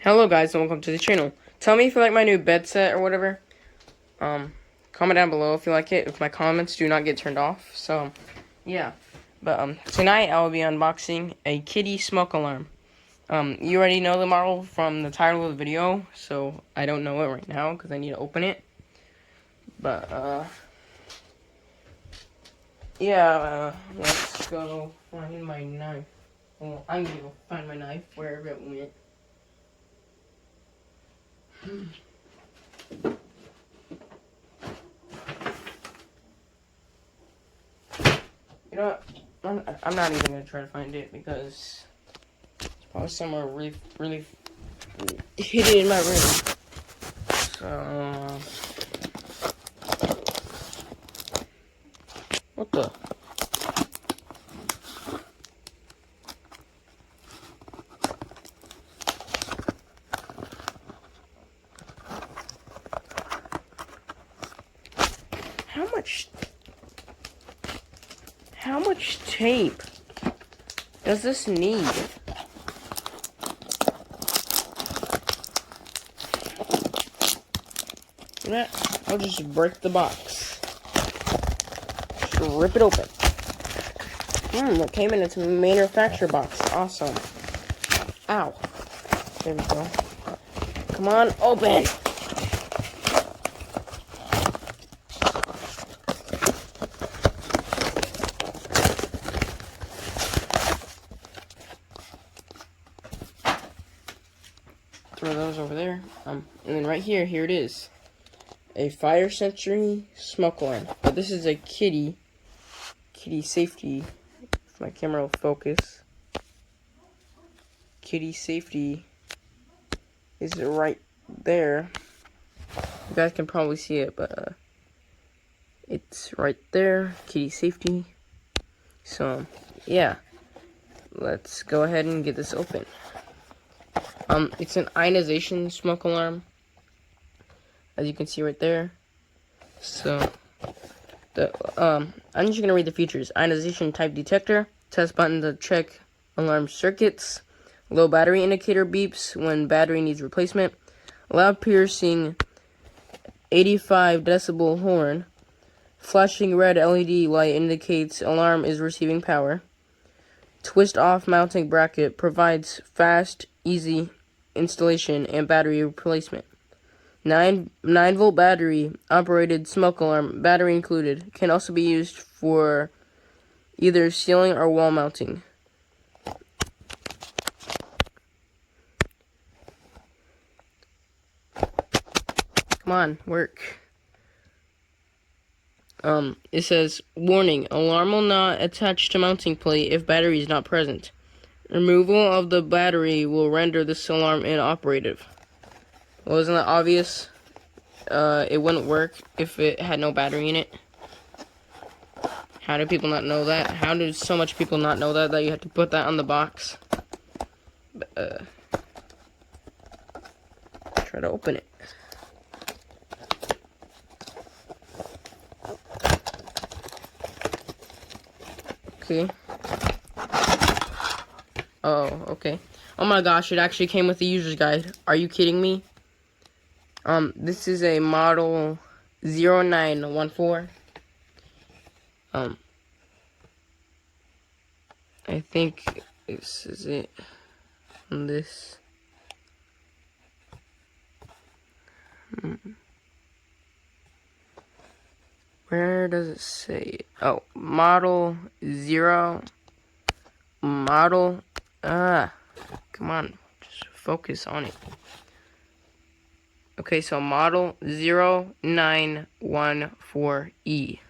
Hello guys and welcome to the channel. Tell me if you like my new bed set or whatever. Comment down below if you like it, if my comments do not get turned off. So, yeah. But, tonight I will be unboxing a Kidde smoke alarm. You already know the model from the title of the video, so I don't know it right now because I need to open it. But, yeah, let's go find my knife. Well, I'm gonna go find my knife wherever it went. You know what? I'm not even gonna try to find it because it's probably somewhere really hidden in my room. So, what the? How much tape does this need? I'll just break the box. Just rip it open. It came in its manufacturer box. Awesome. Ow. There we go. Come on, open. Throw those over there. And then right here it is. A fire Sentry smoke alarm. But this is a Kidde safety. If my camera will focus. Kidde safety is right there. You guys can probably see it, but it's right there. Kidde safety. So yeah, let's go ahead and get this open. It's an ionization smoke alarm, as you can see right there. So, I'm just gonna read the features. Ionization type detector, test button to check alarm circuits, low battery indicator beeps when battery needs replacement, loud piercing 85 decibel horn, flashing red LED light indicates alarm is receiving power, twist off mounting bracket provides fast, easy installation and battery replacement. 9-volt battery operated smoke alarm, battery included, can also be used for either ceiling or wall mounting. Come on, work. It says, warning, alarm will not attach to mounting plate if battery is not present. Removal of the battery will render this alarm inoperative. Well, isn't that obvious? It wouldn't work if it had no battery in it. How do people not know that? How do so much people not know that you have to put that on the box? Try to open it. Okay. Oh, okay. Oh my gosh, it actually came with the user's guide. Are you kidding me? This is a model 0914. I think this is it on this. Where does it say? Oh, model 0. Model. Come on. Just focus on it. Okay, so model 0914E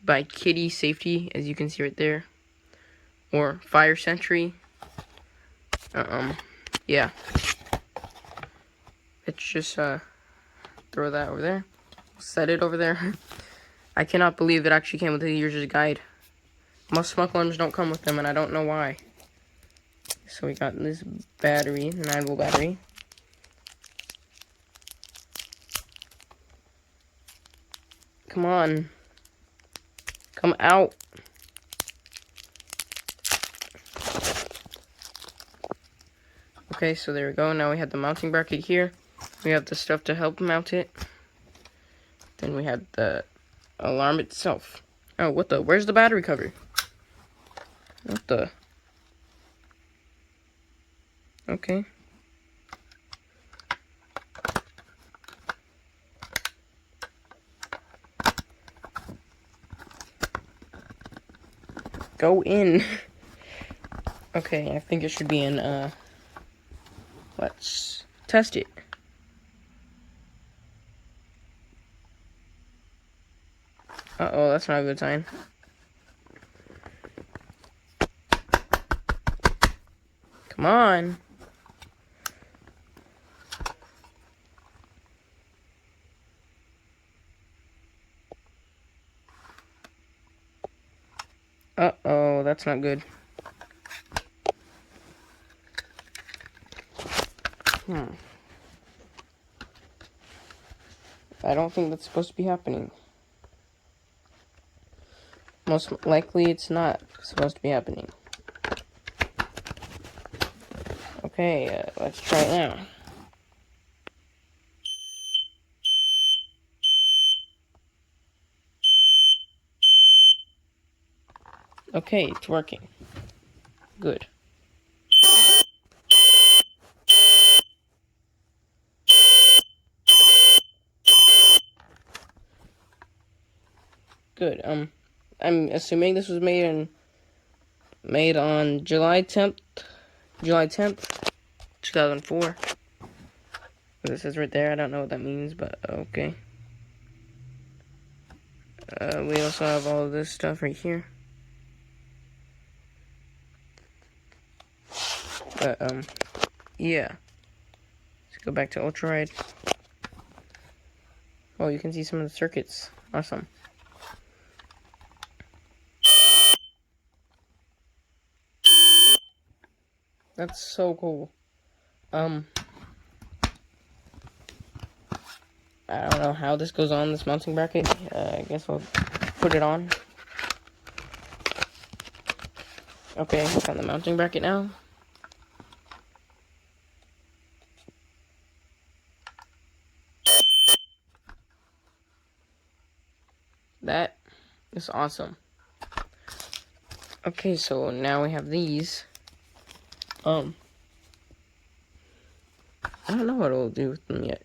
by Kidde Safety, as you can see right there, or Fire Sentry. Yeah. Let's just throw that over there. Set it over there. I cannot believe it actually came with the user's guide. Most smoke alarms don't come with them, and I don't know why. So we got this battery, 9-volt battery. Come on. Come out. Okay, so there we go. Now we have the mounting bracket here. We have the stuff to help mount it. Then we have the alarm itself. Oh, what the? Where's the battery cover? What the? Okay. Go in. Okay, I think it should be in, let's test it. Uh-oh, that's not a good sign. Come on. Uh-oh, that's not good. I don't think that's supposed to be happening. Most likely it's not supposed to be happening. Okay, let's try it now. Okay, it's working. Good. Good. I'm assuming this was made on July 10th, 2004. This is right there. I don't know what that means, but okay. We also have all of this stuff right here. But, yeah. Let's go back to ultra ride. Oh, you can see some of the circuits. Awesome. That's so cool. I don't know how this goes on, this mounting bracket. I guess we'll put it on. Okay, it's on the mounting bracket now. That is awesome. Okay, so now we have these. I don't know what it'll do with them yet.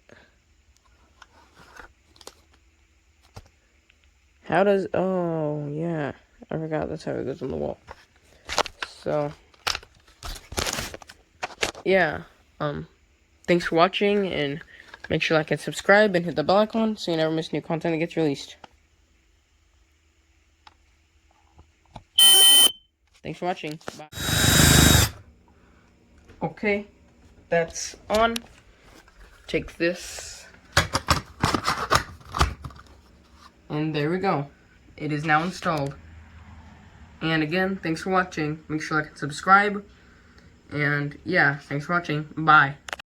How does, oh, yeah. I forgot that's how it goes on the wall. So, yeah. Thanks for watching, and make sure to like and subscribe, and hit the bell icon so you never miss new content that gets released. Thanks for watching. Bye. Okay, that's on. Take this. And there we go. It is now installed. And again, thanks for watching. Make sure to like and subscribe. And yeah, thanks for watching. Bye.